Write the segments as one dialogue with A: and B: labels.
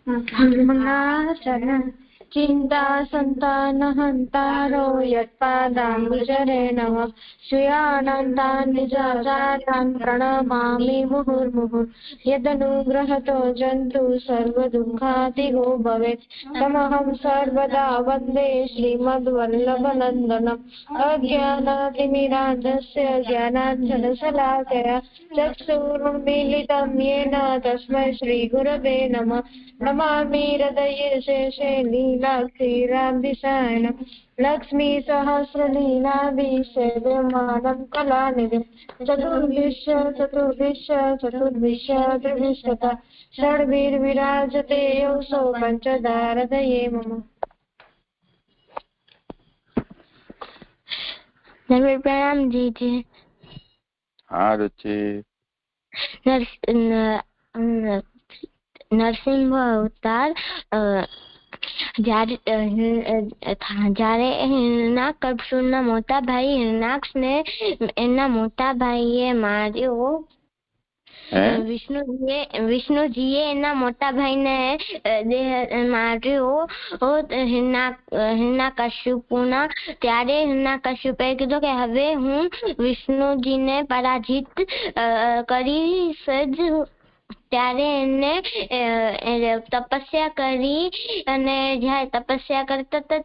A: મંગલાચરણ ચિંતા સંતાન હંતારો યત્પાદાંબુજરે નમઃ શ્રીયાનંદાન નિજાચાર્યાન પ્રણમામિ મુહુર્મુહુઃ યદનુગ્રહતો જંતુ સર્વદુઃખાતિગો ભવેत् તમહં સર્વદા વંદે શ્રીમદ્વલ્લભનંદનम् અજ્ઞાનતિમિરાન્ધસ્ય જ્ઞાનાંજનશલાકયા ચક્ષુરુન્મીલિतं येन તસ્मै શ્રીગુરવે નમઃ નમામિ હૃદયે શેષે લીલાક્ષીરાબ્ધિસાયણં લક્ષ્મી સહસ્રલીલાભિષેવ્યમાनं કલાનિધિં ચતુર્ભિશ્ય ત્રિભિષ્ટતા ષડ્ભીર્વિરાજતે યોऽસौ પંચધારધયે મમ। प्रणाम जी जी।
B: हाँ रुचि
A: નરસિંહ અવતાર જ્યારે હિરણ્યકશ્યપના મોટા ભાઈ હિરણ્યાક્ષને એના મોટા ભાઈએ માર્યો। વિષ્ણુજીએ એના મોટા ભાઈને માર્યો હિરણ્યકશ્યપના। ત્યારે હિરણ્યકશ્યપે કીધું કે હવે હું વિષ્ણુજીને પરાજિત કરીશ જ। ત્યારે એને તપસ્યા કરી અને જ્યારે તપસ્યા કરતા હતા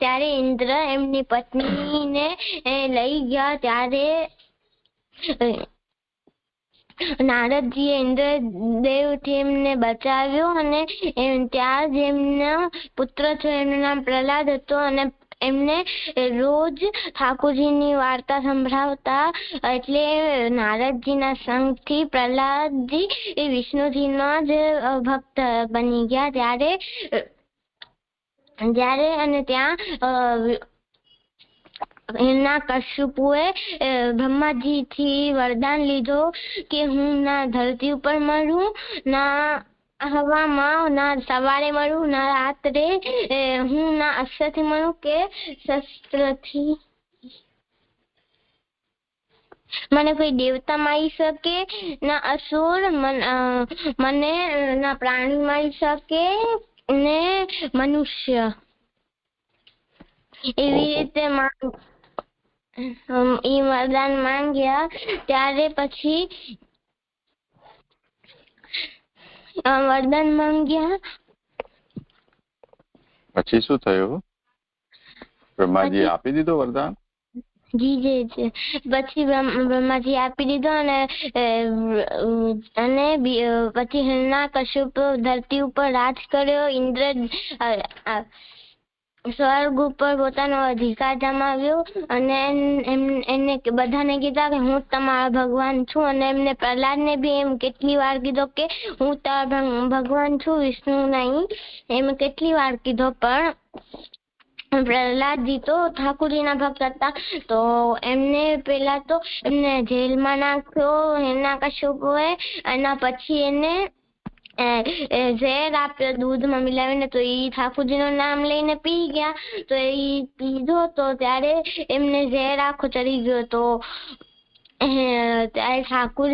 A: ત્યારે ઇન્દ્ર એમની પત્નીને લઈ ગયા। ત્યારે નારદજીએ ઇન્દ્રદેવથી એમને બચાવ્યો અને ત્યાં જ એમનો પુત્ર છે એનું નામ પ્રહલાદ હતો અને એમને રોજ ઠાકોરજીની વાર્તા સંભળાવતા। એટલે નારદજીના સંગથી પ્રહલાદજી વિષ્ણુજીના જ ભક્ત બની ગયા। ત્યારે અને ત્યાં હિરણ્યકશ્યપુએ બ્રહ્માજીથી વરદાન લીધો કે હું ના ધરતી ઉપર મરું, ના હવામાં, ના સવારે મળું, ના રાત્રે, હું ના અસ્ત્રથી મળું કે શસ્ત્રથી। મને કોઈ દેવતા મારી શકે ના અસુર, મને ના પ્રાણી મારી શકે ને મનુષ્ય। એવી રીતે એ વરદાન માંગ્યા। ત્યારે પછી વરદાન માંગ્યા
B: પછી શું થયું? બ્રહ્માજી આપી દીધો વરદાન?
A: જી જી જી પછી બ્રહ્માજી આપી દીધો અને પછી હિરણ્યકશ્યપ ધરતી ઉપર રાજ કર્યો। ઇન્દ્ર સ્વર્ગ ઉપર પોતાનો અધિકાર જમાવ્યો અને એને બધાને કીધા કે હું તમારા ભગવાન છું। અને એમને પ્રહલાદને બી એમ કેટલી વાર કીધો કે હું તારા ભગવાન છું, વિષ્ણુ નહીં, એમ કેટલી વાર કીધો। પણ પ્રહલાદજી તો ઠાકોરજીના ભક્ત હતા તો એમને પેલા તો એમને જેલમાં નાખ્યો હિરણ્યકશ્યપુએ। એના પછી એને ઝેર આપ્યો દૂધમાં મિલાવીને, તો એ ઠાકોરજીનું નામ લઈને પી ગયા। તો એ પીધો તો ત્યારે એમને ઝેર આખો ચડી ગયો। તો ત્યારે ઠાકોર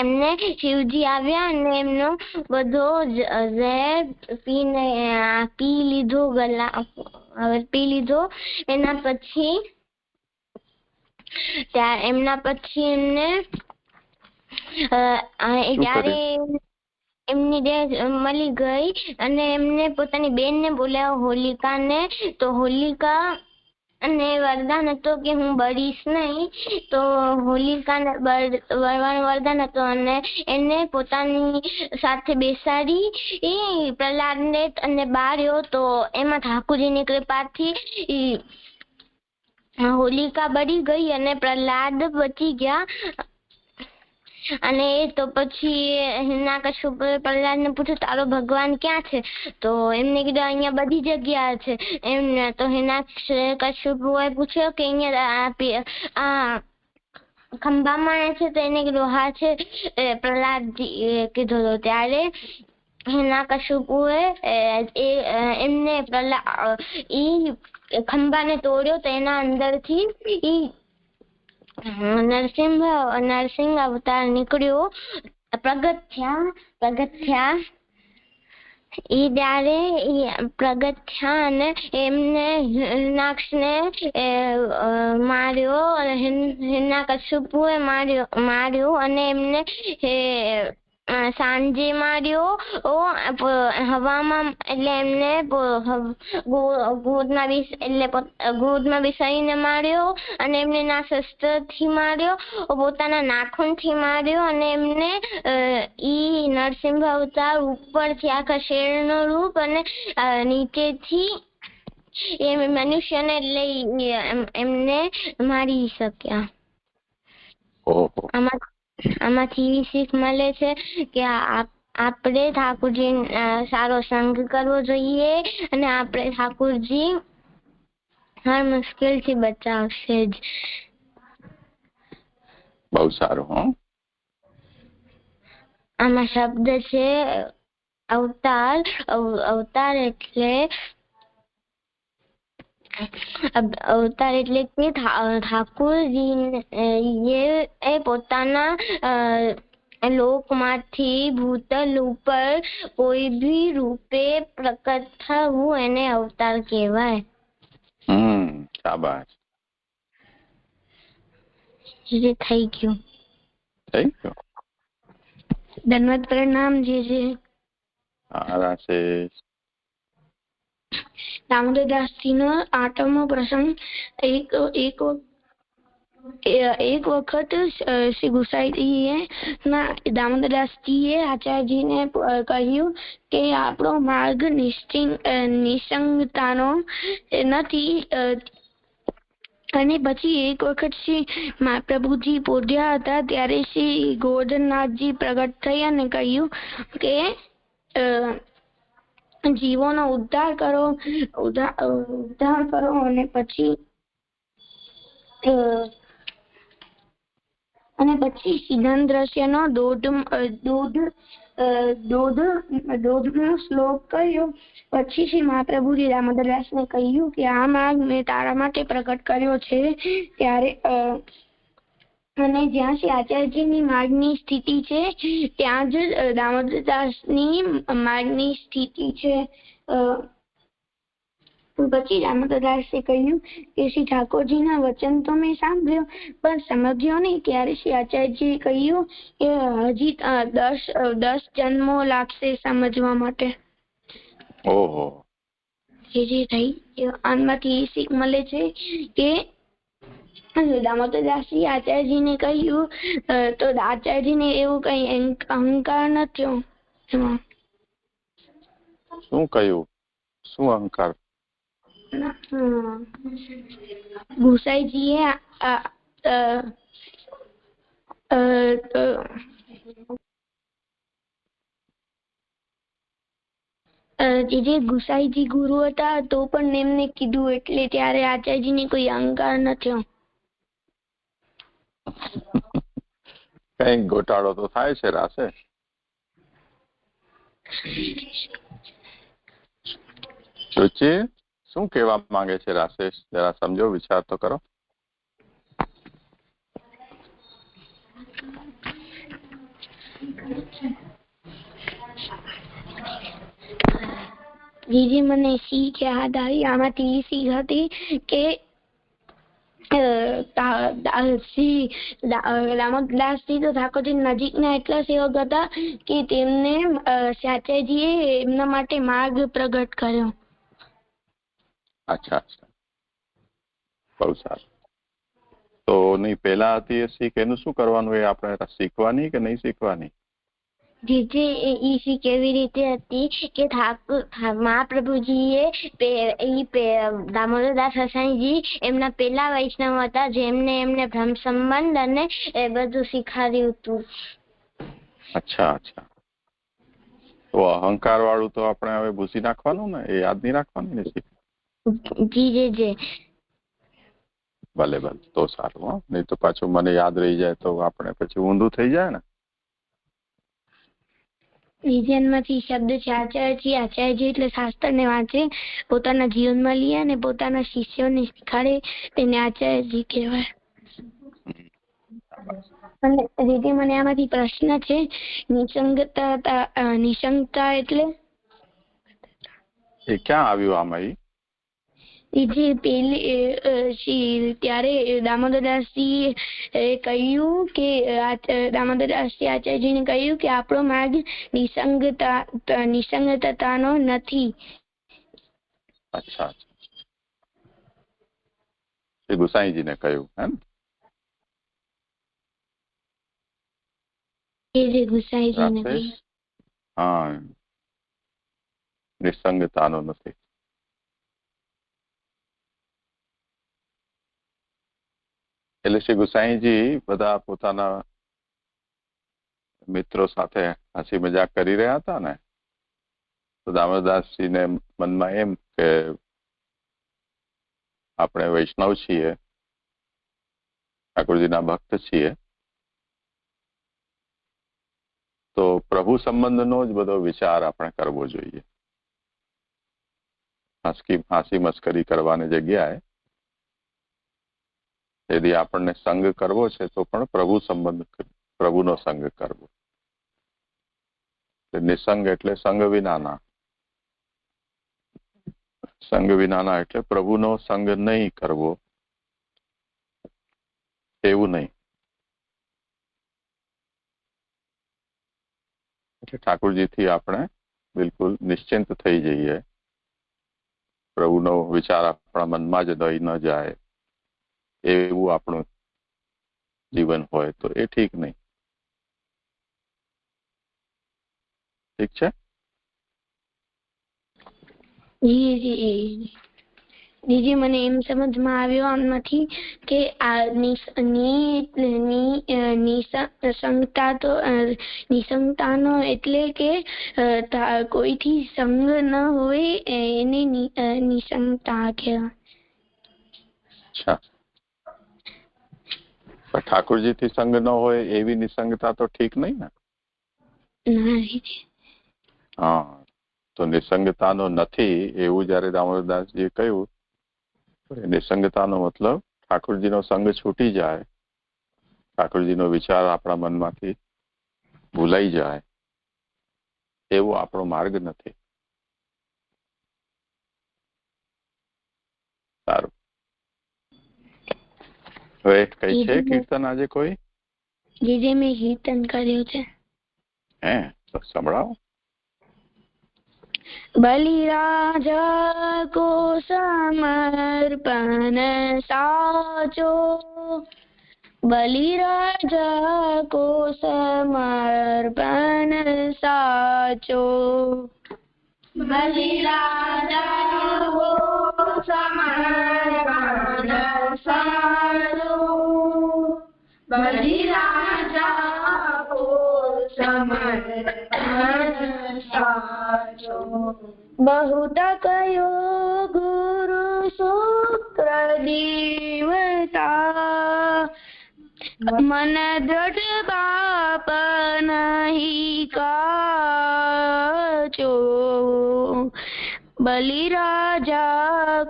A: એમને શિવજી આવ્યા અને એમનો બધો ઝેર પી લીધો, પી લીધો। એના પછી એમને ત્યારે એમની દેહ મળી ગઈ અને એમને પોતાની બેનને બોલાવ્યો હોલિકાને। તો હોલિકા અને વરદાન હતો કે હું બળીશ નહીં, તો હોલિકાને બળવાનું વરદાન હતો અને એને પોતાની સાથે બેસાડી પ્રહલાદને અને બાળ્યો। તો એમાં ઠાકોરજીની કૃપાથી હોલિકા બળી ગઈ અને પ્રહલાદ બચી ગયા। અને તો પછી હિરણ્યકશ્યપે પ્રહલાદને પૂછ્યું તારો ભગવાન ક્યાં છે? તો એમને કીધું અહીંયા બધી જગ્યા છે એમને। તો હિરણ્યકશ્યપુએ પૂછ્યું કે અહીંયા ખંભામાં છે? તો એને કીધું હા છે પ્રહલાદજી કીધું। તો ત્યારે હિરણ્યકશ્યપુએ એમને ખંભાને તોડ્યો તો એના અંદરથી નરસિંહ અવતાર નીકળ્યો, પ્રગટ થયા। ઈ ત્યારે પ્રગટ થયા અને એમને હિરણાક્ષને માર્યો, હિરણ્યકશ્યપુએ માર્યો અને એમને સાંજે માર્યો હવામાં, એટલે એમને ગોદમાં બેસાડીને માર્યો અને એમને એના શસ્ત્રથી માર્યો, પોતાના નાખૂનથી માર્યો અને એમને ઈ નરસિંહ અવતાર ઉપરથી આખા શેરનો રૂપ અને નીચેથી એ મનુષ્યને લઈ એમને મારી શક્યા. આમાંથી શીખ મળે છે કે આપણે ઠાકોરજી સારો સંગ કરવો જોઈએ અને આપણે ઠાકોરજી હર મુશ્કેલથી બચાવશે જ.
B: બહુ સારું.
A: આમાં શબ્દ છે અવતાર. અવતાર એટલે કે ઠાકોરજી પોતાના લોકમાંથી ભૂતલ ઉપર કોઈ બી રૂપે પ્રકટ થવું એને અવતાર કહેવાય.
B: શાબાશ.
A: થઈ ગયું. ધન્યવાદ. પ્રણામ જીજી. દામોદરદાસજી નો 8મો પ્રસંગ. એક વખત શ્રી ગુસાઈજીએ દામોદરદાસજીએ આચાર્યજીને કહ્યું કે આપણો માર્ગ નિસંગતાનો નથી. અને પછી એક વખત શ્રી મહાપ્રભુજી પોઢ્યા હતા ત્યારે શ્રી ગોરધનનાથજી પ્રગટ થઈ અને કહ્યું કે જીવોનો ઉદ્ધાર કરો અને પછી સિદ્ધાંત દ્રશ્યનો દોઢનો શ્લોક કહ્યો. પછી શ્રી મહાપ્રભુજી દામોદરદાસને કહ્યું કે આ માર્ગ મેં તારા માટે પ્રગટ કર્યો છે. ત્યારે અને જ્યાં શ્રી આચાર્યજીની માર્ગની સ્થિતિ છે ત્યાં જ દામોદરદાસની માર્ગની સ્થિતિ છે. પછી દામોદરદાસે કહ્યું કે શ્રી ઠાકોરજીના વચન તો મેં સાંભળ્યો પણ સમજ્યો નહીં. ત્યારે શ્રી આચાર્યજીએ કહ્યું કે હજી 10 જન્મો લાગશે સમજવા માટે. આમાંથી શીખ મળે છે કે દામોદરદાસજી આચાર્યજીને કહ્યું તો આચાર્યજીને એવું કઈ અહંકાર નથી.
B: શું કહ્યું? શું અહંકાર?
A: ગુસાઈજીએ જે ગુસાઈજી ગુરુ હતા તો પણ એમને કીધું એટલે ત્યારે આચાર્યજીને કોઈ અહંકાર નથી.
B: કઈ ગોટાળો તો થાય છે રાસે. સુચિ શું કહેવા માંગે છે રાશેષ? જરા સમજો, વિચાર તો કરો.
A: જીજી મને શીખ યાદ આવી. આમાંથી શીખ હતી કે દામોદરદાસજી તો ઠાકોરજી નજીકના એટલા સેવક હતા કે તેમને આચાર્યજીએ એમના માટે માર્ગ પ્રગટ કર્યો.
B: અચ્છા, બહુ સારું. તો નહીં પેલા હતી એ શીખ, એનું શું કરવાનું? એ આપણે શીખવાની કે નહીં શીખવાની?
A: જે ઈ શીખ એવી રીતે હતી કે મહાપ્રભુજીએ દામોદરદાસ હસાઈજી એમના પેલા વૈષ્ણવ હતા જેમને એમને બ્રહ્મ સંબંધ અને એ બધું શીખવાડ્યું હતું.
B: અચ્છા. તો અહંકાર વાળું તો આપણે હવે ભૂસી નાખવાનું ને, એ યાદ નહીં રાખવાનું ને શીખ.
A: જી
B: ભલે તો સારું. નહીં તો પાછું મને યાદ રહી જાય તો આપણે પછી ઊંધું થઈ જાય ને.
A: વિજ્ઞાનમાંથી શબ્દ છે આચાર્યજી એટલે શાસ્ત્રને વાંચે, પોતાના જીવનમાં લે અને પોતાના શિષ્યોને શીખાડે તેને આચાર્યજી કહેવાય. અને દીદી મને આમાંથી પ્રશ્ન છે, નિસંગતા એટલે?
B: એ ક્યાં આવ્યું આમાં?
A: જે પેલી ત્યારે દામોદરદાસજી કહ્યું કે દામોદરદાસજી આચાર્યજીને કહ્યું કે આપણો માર્ગ નિસંગતતાનો નથી.
B: અચ્છા, એ ગુસાઈજીને કહ્યું એમ?
A: જે ગુસાઈજીને કહ્યું.
B: હા, નિસંગતાનો નથી. એટલે શ્રી ગુસાઈજી બધા પોતાના મિત્રો સાથે હસી મજાક કરી રહ્યા હતા ને, તો દામોદરદાસજીને મનમાં એમ કે આપણે વૈષ્ણવ છીએ, ઠાકોરજીના ભક્ત છીએ, તો પ્રભુ સંબંધનો જ બધો વિચાર આપણે કરવો જોઈએ. હાંસી મસ્કરી કરવાની જગ્યાએ यदि આપણને સંગ કરવો છે તો પણ પ્રભુનો સંગ કરવો. નિસંગ એટલે સંગ વિનાના. સંગ વિનાના એટલે પ્રભુનો સંગ નહીં કરવો એવું નહીં. એટલે ઠાકોરજીથી આપણે બિલકુલ નિશ્ચિંત થઈ જઈએ, પ્રભુનો વિચાર આપણા મનમાં જ દઈ ન જાય એવું આપણું જીવન હોય તો એ ઠીક નહીં. ઠીક છે?
A: જીજી મને એમ સમજમાં આવ્યો આમાંથી કે આ નિસંગતાનો એટલે કે કોઈથી સંગ ન હોય એને નિસંગતા કહેવાય.
B: અચ્છા, પણ ઠાકોરજીથી સંગ ન હોય એવી નિસંગતા તો ઠીક નહીં ને? હા, તો નિસંગતાનો નથી એવું જયારે દામોદરદાસજીએ કહ્યું, નિસંગતાનો મતલબ ઠાકોરજીનો સંગ છૂટી જાય, ઠાકોરજીનો વિચાર આપણા મનમાંથી ભૂલાઈ જાય, એવો આપણો માર્ગ નથી. સારું, હવે કઈ છે કીર્તન આજે કોઈ?
A: જે મેં કીર્તન કર્યું છે.
B: હે, તો સંભળાવો.
A: બલિરાજા કો સમર્પણ સાચો, બલિરાજા કો સમર્પણ સાચો, બલિરાજા કો સમર્પણ સાચો, બલિરાજા કો સમર્પણ સાચો. बहुत कयो गुरु शुक्र देवता, मन दृढ़ बाप नहीं काचो, बलिराजा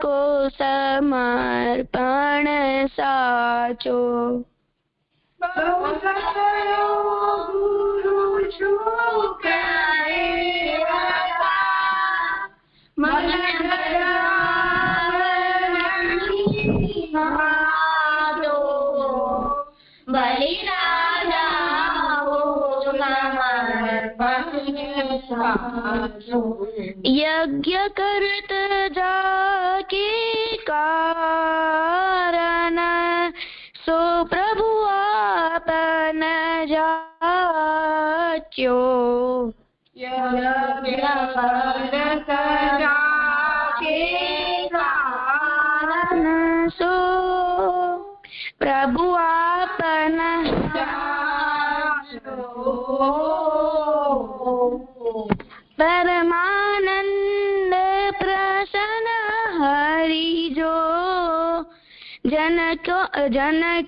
A: को समर्पण साचो. बहुत कयो गुरु शुक्र यज्ञ करत जाके कारण, सो प्रभु आपन जाच्यो. यज्ञ करत जाके कारण, सो प्रभु आपन परमानंद प्रसन्न हरि जो, जन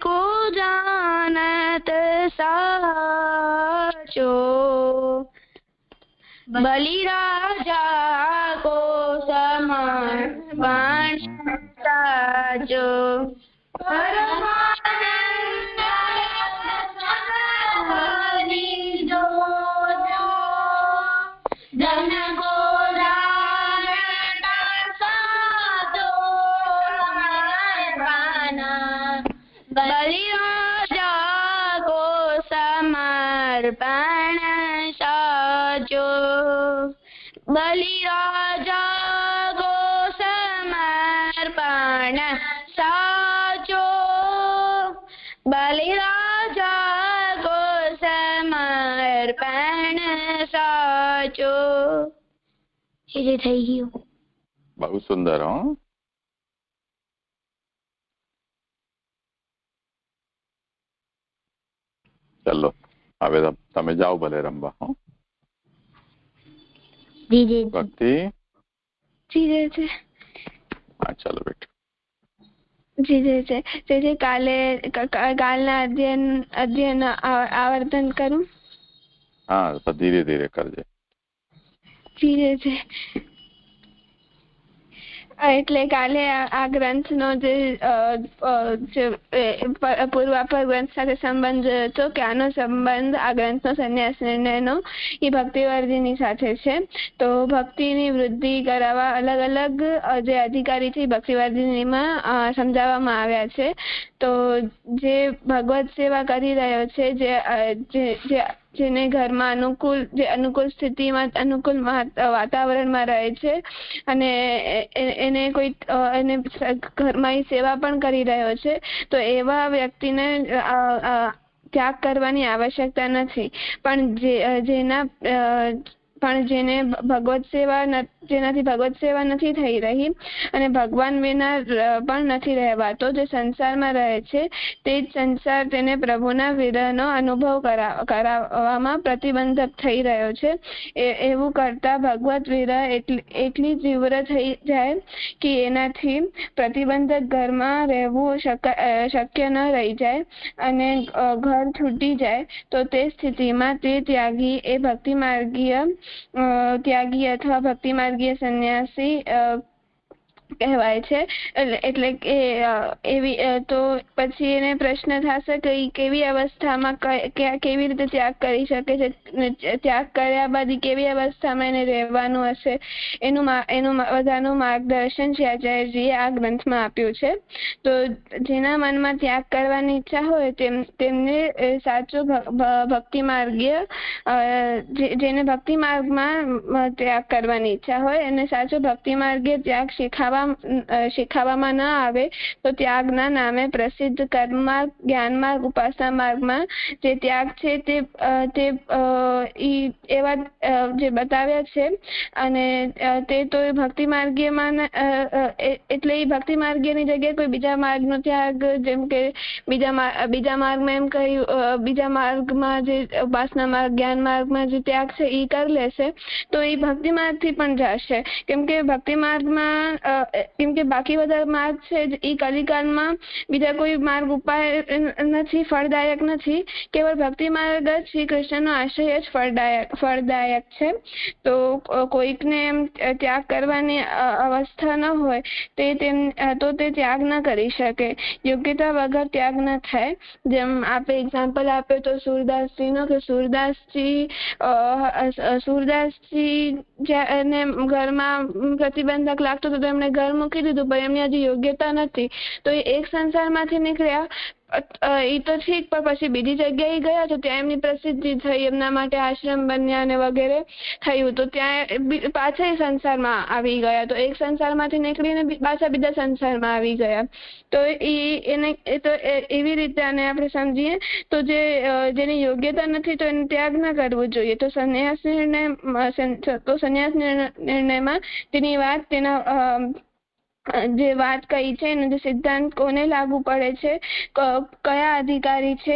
A: को जानत साचो, बलिराजा को समर्पण साचो. परमानंद हरि जो, जन को जानत બલિરાજા ગો સમર્પણ સાચો, બલિરાજા ગો સમર્પણ સાચો. એ જે થઈ ગયું.
B: બહુ સુંદર. હો ચલો હવે તમે જાઓ ભલે રમવા. હો ભક્તિ.
C: જી છે.
B: હા ચાલો બેટા.
C: જી છે. કાલના અધ્યયન આવર્તન કરું.
B: હા ધીરે ધીરે કરજે.
C: જી છે. એટલે કાલે આ ગ્રંથનો જે પૂર્વાપર ગ્રંથ સાથે સંબંધ હતો કે આનો સંબંધ આ ગ્રંથનો સંન્યાસ નિર્ણયનો એ ભક્તિવર્ધિની સાથે છે. તો ભક્તિની વૃદ્ધિ કરાવવા અલગ અલગ જે અધિકારી છે ભક્તિવર્ધિનીમાં સમજાવવામાં આવ્યા છે. તો જે ભગવત સેવા કરી રહ્યો છે, જેને ઘરમાં અનુકૂળ સ્થિતિમાં અનુકૂળ વાતાવરણમાં રહે છે અને એને ઘરમાં સેવા પણ કરી રહ્યો છે, તો એવા વ્યક્તિને ત્યાગ કરવાની આવશ્યકતા નથી. જેનાથી ભગવત સેવા નથી થઈ રહી અને ભગવાન વિના પણ નથી રહેવાતો, જે સંસારમાં રહે છે તે જ સંસાર તેને પ્રભુના વિરહનો અનુભવ કરાવવામાં પ્રતિબંધક થઈ રહ્યો છે. એવું કરતા ભગવત વિરહ એટલી તીવ્ર થઈ જાય કે એનાથી પ્રતિબંધક ઘરમાં રહેવું શક્ય ન રહી જાય અને ઘર છૂટી જાય. તો તે સ્થિતિમાં તે ત્યાગી એ ભક્તિમાર્ગીય ત્યાગી અથવા ભક્તિમાર્ગીય સંન્યાસી કહેવાય છે. એટલે કે તો પછી એને પ્રશ્ન થશે કે કેવી અવસ્થામાં કેવી રીતે ત્યાગ કરી શકે છે, ત્યાગ કર્યા બાદ કેવી અવસ્થામાં એને રહેવાનું હશે, એનું બધાનું માર્ગદર્શન શ્રી આચાર્યજીએ આ ગ્રંથમાં આપ્યું છે. તો જેના મનમાં ત્યાગ કરવાની ઈચ્છા હોય તેમને સાચો ભક્તિ માર્ગીય જેને ભક્તિ માર્ગમાં ત્યાગ કરવાની ઈચ્છા હોય અને સાચો ભક્તિ માર્ગીય ત્યાગ શીખવવામાં ન આવે તો ત્યાગના નામે પ્રસિદ્ધ કર્મ માર્ગ, જ્ઞાન માર્ગ, ઉપાસના માર્ગમાં જે ત્યાગ છે તે એવા જે બતાવ્યા છે અને તે તો ભક્તિ માર્ગીયમાં એટલે એ ભક્તિ માર્ગીયની જગ્યાએ કોઈ બીજા માર્ગનો ત્યાગ, જેમ કે બીજા માર્ગમાં એમ કહ્યું, બીજા માર્ગમાં જે ઉપાસના માર્ગ, જ્ઞાન માર્ગમાં જે ત્યાગ છે એ કરી લેશે તો એ ભક્તિ માર્ગથી પણ જશે. કેમ કે ભક્તિ માર્ગમાં બાકી બધા માર્ગ છે એ કલિકાલમાં બીજા કોઈ માર્ગ ઉપાય નથી, ફળદાયક નથી. કેવળ ભક્તિ માર્ગ જ શ્રી કૃષ્ણનો આશ્રય જ ફળદાયક છે. તો કોઈકને એમ ત્યાગ કરવાની અવસ્થા ન હોય તો તે ત્યાગ ન કરી શકે, યોગ્યતા વગર ત્યાગ ન થાય. જેમ આપે એક્ઝામ્પલ આપ્યો તો સુરદાસજીનો કે સુરદાસજી ને ઘરમાં પ્રતિબંધક લાગતો તો એમણે ઘર મૂકી દીધું, પણ એમની હજી યોગ્યતા નથી તો એ એક સંસારમાંથી નીકળ્યા એ તો ઠીક, પણ પછી બીજી જગ્યાએ ગયા તો ત્યાં એમની પ્રસિદ્ધિ થઈ, એમના માટે આશ્રમ બન્યા અને વગેરે થયું, તો ત્યાં પાછા સંસારમાં આવી ગયા. તો એક સંસારમાંથી નીકળીને પાછા બીજા સંસારમાં આવી ગયા. તો એવી રીતે આને આપણે સમજીએ તો જેની યોગ્યતા નથી તો એને ત્યાગ ના કરવો જોઈએ. તો સંન્યાસ નિર્ણયમાં તેની વાત જે વાત કહી છે એનો જે સિદ્ધાંત કોને લાગુ પડે છે, કયા અધિકારી છે,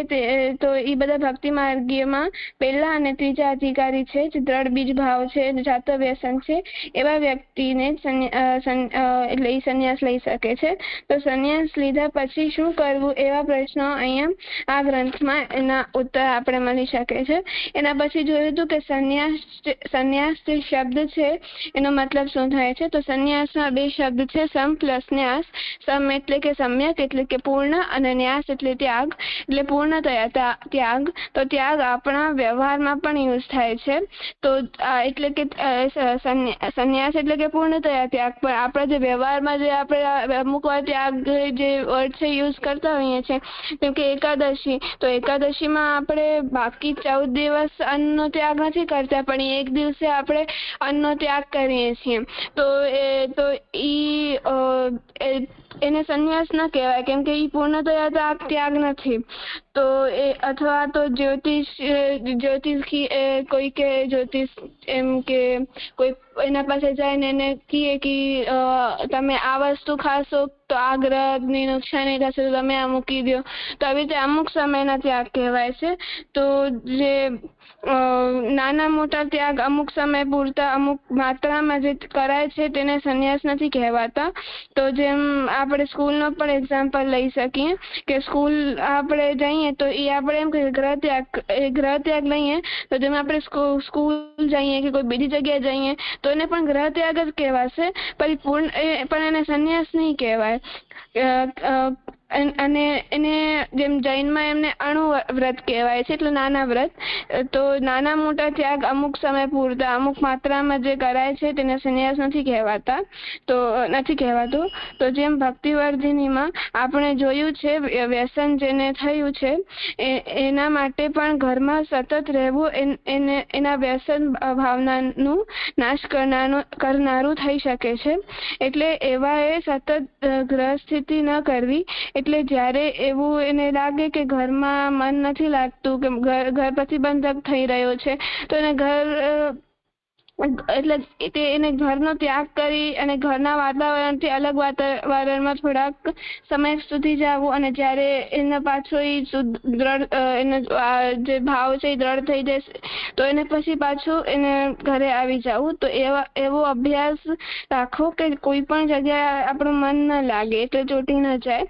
C: તો એ બધા ભક્તિ માર્ગીયમાં પહેલા અને ત્રીજા અધિકારી છે, જે દ્રઢ બીજ ભાવ છે, જાત વ્યસન છે, એવા વ્યક્તિને એટલે એ સંન્યાસ લઈ શકે છે. તો સંન્યાસ લીધા પછી શું કરવું એવા પ્રશ્નો અહીંયા આ ગ્રંથમાં એના ઉત્તર આપણે મળી શકે છે. એના પછી જોયું હતું કે સંન્યાસ જે શબ્દ છે એનો મતલબ શું થાય છે. તો સંન્યાસમાં બે શબ્દ છે, સમ પ્લસ ન્યાસ. સમ એટલે કે સમ્યક એટલે કે પૂર્ણ, અને ન્યાસ એટલે ત્યાગ એટલે પૂર્ણતયા ત્યાગ. તો ત્યાગ આપણા વ્યવહારમાં પણ યુઝ થાય છે. તો એટલે કે સંન્યાસ એટલે કે પૂર્ણતયા ત્યાગ, પણ આપણા જે વ્યવહારમાં જે આપણે અમુક વાર ત્યાગ જે વર્ડ છે યુઝ કરતા હોઈએ છીએ, જેમ કે એકાદશી. તો એકાદશીમાં આપણે બાકી 14 દિવસ અન્નનો ત્યાગ નથી કરતા, પણ એક દિવસે આપણે અન્નનો ત્યાગ કરીએ છીએ. તો એને સંન્યાસ ન કહેવાય, કેમ કે એ પૂર્ણતયા ત્યાગ નથી. તો એ અથવા તો જ્યોતિષ કોઈ કે જ્યોતિષ એમ કે કોઈ એના પાસે જઈને એને કહે કે તમે આ વસ્તુ ખાશો તો આ ગ્રહની નુકસાની થશે, તો તમે આ મૂકી દો. તો આવી રીતે અમુક સમયના ત્યાગ કહેવાય છે. તો જે નાના મોટા ત્યાગ અમુક સમય પૂરતા અમુક માત્રામાં જે કરાય છે તેને સંન્યાસ નથી કહેવાતા. તો જેમ આપણે સ્કૂલનો પણ એક્ઝામ્પલ લઈ શકીએ કે સ્કૂલ આપણે જઈએ તો એ આપણે એમ કે ગ્રહ ત્યાગ લઈએ, તો જેમ આપણે સ્કૂલ જઈએ કે કોઈ બીજી જગ્યાએ જઈએ તો એને પણ ગ્રહ ત્યાગ જ કહેવાશે, પણ એને સંન્યાસ નહીં કહેવાય. અને એને જેમ જૈનમાં એમને અણુ વ્રત કહેવાય છે, એટલે નાના વ્રત. તો નાના મોટા ત્યાગ અમુક સમય પૂરતા અમુક માત્રામાં જે કરાય છે તેને સંન્યાસ નથી કહેવાતું. તો જેમ ભક્તિવર્ધિનીમાં આપણે જોયું છે વ્યસન જેને થયું છે એના માટે પણ ઘરમાં સતત રહેવું એના વ્યસન ભાવનાનું નાશ કરનારું થઈ શકે છે. એટલે એવાએ સતત ગ્રહ સ્થિતિ ન કરવી. એટલે જ્યારે એવું એને લાગે કે ઘરમાં મન નથી લાગતું, કે ઘર પ્રતિબંધક થઈ રહ્યો છે, તો એને ઘરનો ત્યાગ કરી અને ઘરના વાતાવરણથી અલગ વાતાવરણમાં થોડાક સમય સુધી જવું, અને જ્યારે એના પાછો એનો જે ભાવ છે એ દ્રઢ થઈ જશે તો એને પછી પાછું એને ઘરે આવી જવું. તો એવો અભ્યાસ રાખો કે કોઈ પણ જગ્યાએ આપણું મન ન લાગે, એટલે ચોટી ન જાય.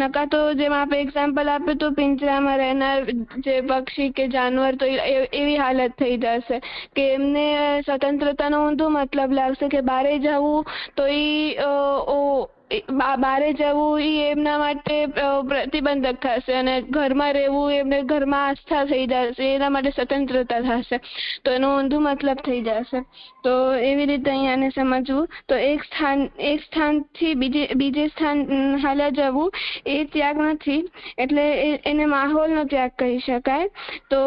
C: નકા તો જેમ આપણે એક્ઝામ્પલ આપ્યું તો પિંજરામાં રહેનાર જે પક્ષી કે જાનવર, તો એવી હાલત થઈ જશે કે એમને સ્વતંત્રતાનો ઊંધો મતલબ લાગશે કે બહારે જવું તો બહારે જવું એ એમના માટે પ્રતિબંધક થશે, અને ઘરમાં રહેવું એમને ઘરમાં આસ્થા થઈ જશે, એના માટે સ્વતંત્રતા થશે. તો એનો ઊંધો મતલબ થઈ જશે. તો એવી રીતે અહીંયાને સમજવું. તો એક સ્થાનથી બીજે સ્થાન હાલ્યા જવું એ ત્યાગ નથી, એટલે એને માહોલનો ત્યાગ કહી શકાય. તો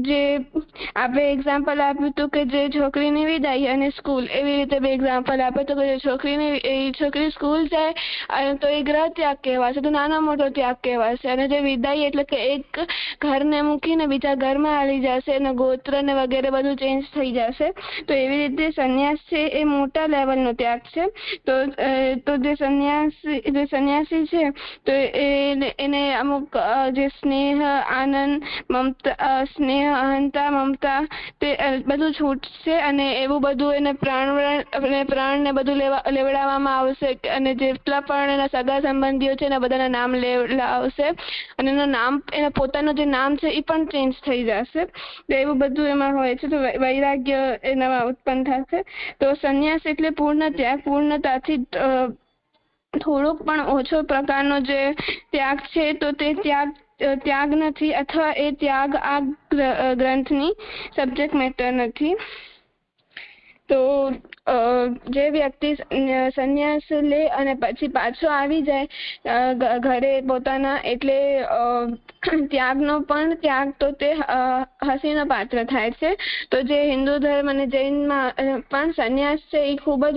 C: જે આપણે એક્ઝામ્પલ આપ્યું હતું કે જે છોકરીની વિદાય અને સ્કૂલ, એવી રીતે બે એક્ઝામ્પલ આપ્યું હતું કે છોકરી સ્કૂલ જાય તો એ ગ્રહ ત્યાગ કહેવાશે, તો નાનો મોટો ત્યાગ કહેવાશે. અને જે વિદાય એટલે કે એક ઘરને મૂકીને બીજા ઘરમાં આવી જશે અને ગોત્ર ને વગેરે બધું ચેન્જ થઈ જશે. તો એવી રીતે સંન્યાસ છે એ મોટા લેવલનો ત્યાગ છે. તો જે સંન્યાસી છે તો એને અમુક જે સ્નેહ, આનંદ, મમતા, સ્નેહ, અહંતા, મમતા તે બધું છૂટશે, અને એવું બધું એને પ્રાણ ને બધું લેવડાવવામાં આવશે, અને જેટલા પણ એના સગા સંબંધીઓ છે એના બધાના નામ લેવડાવશે, અને એના પોતાનું જે નામ છે એ પણ ચેન્જ થઈ જશે. તો એવું બધું એમાં હોય છે. તો વૈરાગ્ય એનામાં ઉત્પન્ન થશે. તો સંન્યાસ એટલે પૂર્ણ ત્યાગ. પૂર્ણતાથી થોડોક પણ ઓછો પ્રકારનો જે ત્યાગ છે તો તે ત્યાગ નથી, અથવા એ ત્યાગ આ ગ્રંથની સબ્જેક્ટ મેટર નથી. તો જે વ્યક્તિ સંન્યાસ લે અને પછી પાછો આવી જાય ઘરે પોતાના, એટલે ત્યાગનો પણ ત્યાગ તો તે હસીનો પાત્ર થાય છે. તો જે હિન્દુ ધર્મ અને જૈનમાં પણ સંન્યાસ છે એ ખૂબ જ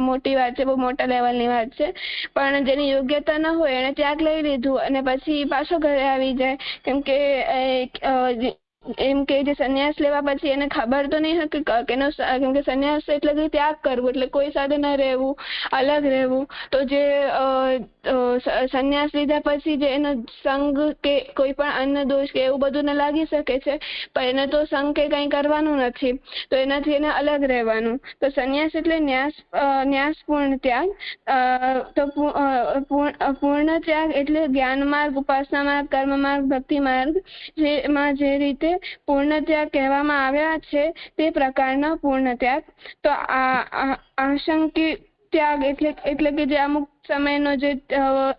C: મોટી વાત છે, બહુ મોટા લેવલની વાત છે. પણ જેની યોગ્યતા ન હોય એને ત્યાગ લઈ લીધું અને પછી પાછો ઘરે આવી જાય, કેમ કે જે સંન્યાસ લેવા પછી એને ખબર તો નહીં હતી કેમ કે સંન્યાસ એટલે કે ત્યાગ કરવું, એટલે કોઈ સાથે ન રહેવું, અલગ રહેવું. તો જે સંન્યાસ લીધા પછી જે એનો સંગ કે કોઈ પણ અન્ન દોષ કે એવું બધું ને લાગી શકે છે, પણ એને તો સંગ કે કંઈ કરવાનું નથી, તો એનાથી એને અલગ રહેવાનું. તો સંન્યાસ એટલે ન્યાસપૂર્ણ ત્યાગ. તો પૂર્ણ ત્યાગ એટલે જ્ઞાન માર્ગ, ઉપાસના માર્ગ, કર્મ માર્ગ, ભક્તિ માર્ગ, જેમાં જે રીતે પૂર્ણ ત્યાગ કહેવામાં આવ્યા છે તે પ્રકારનો પૂર્ણ ત્યાગ. તો આ આશંકી ત્યાગ એટલે કે જે અમુક સમયનો જે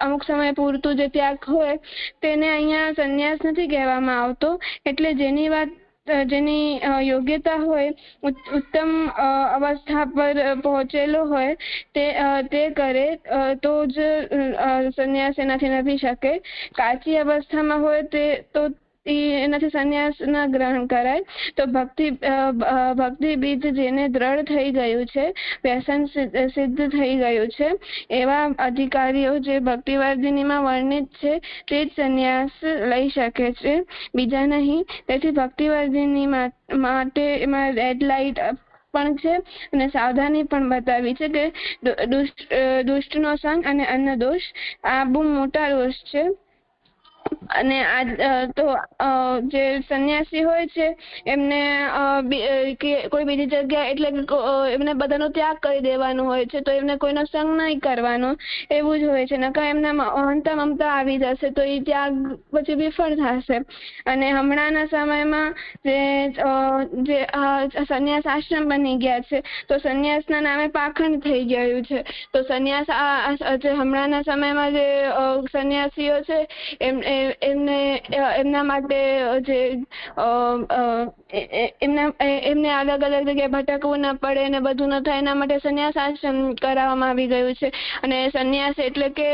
C: અમુક સમય પૂરતું જે ત્યાગ હોય તેને અહીંયા સંન્યાસ નથી કહેવામાં આવતો. એટલે જેની યોગ્યતા હોય, ઉત્તમ અવસ્થા પર પહોંચેલો હોય તે કરે તો જ સંન્યાસ એનાથી નથી શકે. કાચી અવસ્થામાં હોય તો એનાથી સંન્યાસ ન ગ્રહણ કરાય. તો ભક્તિ બીજ જેને દ્રઢ થઈ ગયું છે, વ્યસન સિદ્ધ થઈ ગયું છે, એવા અધિકારીઓ જે ભક્તિવર્ધિનીમાં વર્ણિત છે તે જ સંન્યાસ લઈ શકે છે, બીજા નહીં. તેથી ભક્તિવર્ધિની માટે એમાં રેડ લાઇટ પણ છે અને સાવધાની પણ બતાવી છે કે દુષ્ટનો સંગ અને અન્ન દોષ આ બહુ મોટા દોષ છે. અને તો જે સંન્યાસી હોય છે એમને કોઈ બીજી જગ્યા એટલે એમને બધાનો ત્યાગ કરી દેવાનો હોય છે, તો એમને કોઈનો સંગ નહીં કરવાનો, એવું જ હોય છે. નકર એમના અહંતા મમતા આવી જશે તો એ ત્યાગ પછી વિફળ થશે. અને હમણાંના સમયમાં જે સંન્યાસ આશ્રમ બની ગયા છે તો સંન્યાસના નામે પાખંડ થઈ ગયું છે. તો સંન્યાસ જે હમણાંના સમયમાં જે સંન્યાસીઓ છે એમના માટે જે એમને અલગ અલગ જગ્યાએ ભટકવું ન પડે ને બધું ન થાય એના માટે સંન્યાસ આશ્રમ કરાવવામાં આવી ગયું છે. અને સંન્યાસ એટલે કે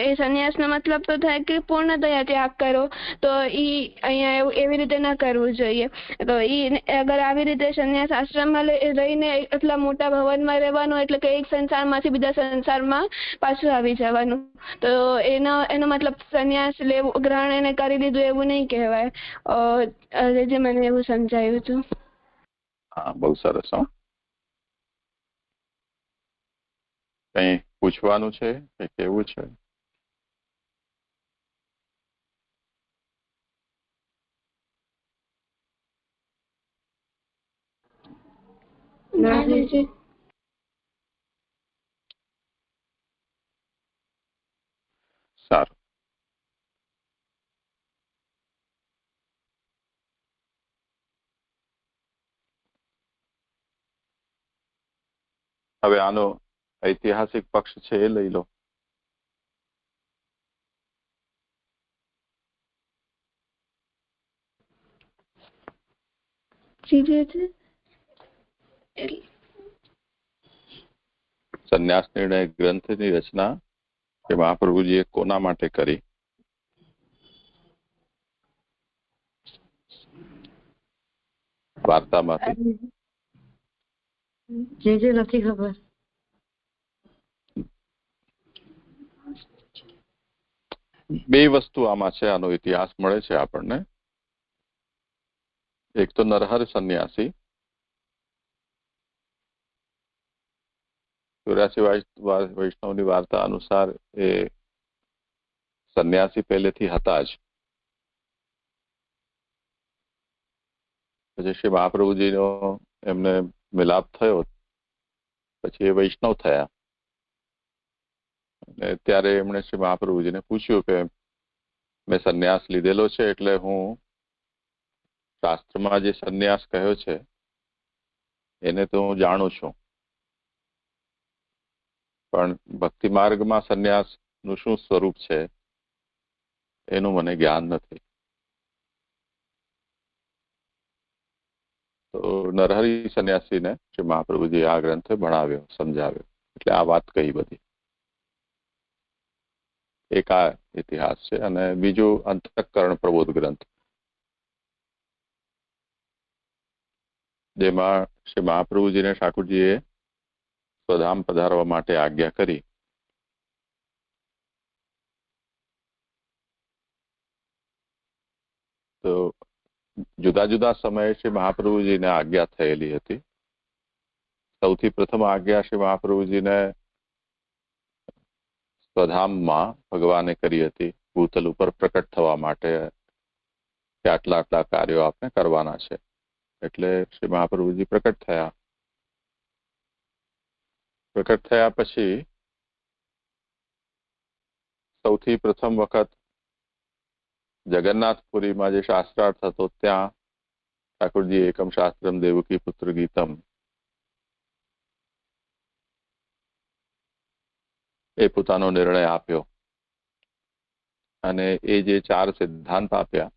C: એ સંન્યાસનો મતલબ તો થાય કે પૂર્ણતયા ત્યાગ કરો. તો અહીંયા એવી રીતે ન કરવું જોઈએ. તો અગર આવી રીતે સંન્યાસ આશ્રમમાં રહીને એટલા મોટા ભવનમાં રહેવાનું એટલે કે એક સંસારમાંથી બીજા સંસારમાં પાછું આવી જવાનું. તો એનો મતલબ સંન્યાસ લેવું ગ્રહણ એને કરી લીધું એવું નહીં કહેવાય. જે મને એવું સમજાયું હતું.
B: હા, બહુ સરસ. કઈ પૂછવાનું છે કે કેવું છે? સારું. હવે આનો ઐતિહાસિક પક્ષ છે એ લઈ લો. સંન્યાસ નિર્ણય ગ્રંથની રચના કે મહાપ્રભુજીએ કોના માટે કરી? વાર્તામાંથી
D: જે નથી ખબર.
B: બે વસ્તુ આમાં છે, આનો ઇતિહાસ મળે છે આપણને. એક તો નરહર સંન્યાસી 84 વૈષ્ણવની વાર્તા અનુસાર એ સંન્યાસી પહેલેથી હતા જ. પછી શ્રી મહાપ્રભુજીનો એમને મિલાપ થયો, પછી એ વૈષ્ણવ થયા. અને ત્યારે એમણે શ્રી મહાપ્રભુજીને પૂછ્યું કે મેં સંન્યાસ લીધેલો છે એટલે હું શાસ્ત્રમાં જે સંન્યાસ કહ્યો છે એને તો હું જાણું છું, પણ ભક્તિ માર્ગમાં સંન્યાસનું શું સ્વરૂપ છે એનું મને જ્ઞાન નથી. તો નરહરી સંન્યાસીને શ્રી મહાપ્રભુજી આ ગ્રંથ ભણાવ્યો, સમજાવ્યો. એટલે આ વાત કહી બધી. એક આ ઇતિહાસ છે. અને બીજું અંતઃકરણ પ્રબોધ ગ્રંથ, જેમાં શ્રી મહાપ્રભુજીને ઠાકોરજીએ સ્વધામ પધારવા માટે આજ્ઞા કરી. તો જુદા જુદા સમયે શ્રી મહાપ્રભુજીને આજ્ઞા થયેલી હતી. સૌથી પ્રથમ આજ્ઞા શ્રી મહાપ્રભુજીને સ્વધામમાં ભગવાને કરી હતી, ભૂતલ ઉપર પ્રકટ થવા માટે કે આટલા આટલા કાર્યો આપણે કરવાના છે. એટલે શ્રી મહાપ્રભુજી પ્રકટ થયા. પ્રકટ થયા પછી સૌથી પ્રથમ વખત જગન્નાથપુરીમાં જે શાસ્ત્રાર્થ હતો ત્યાં ઠાકોરજી એકમ શાસ્ત્રમ દેવકી પુત્ર ગીતમ એ પોતાનો નિર્ણય આપ્યો અને એ જે 4 સિદ્ધાંત આપ્યા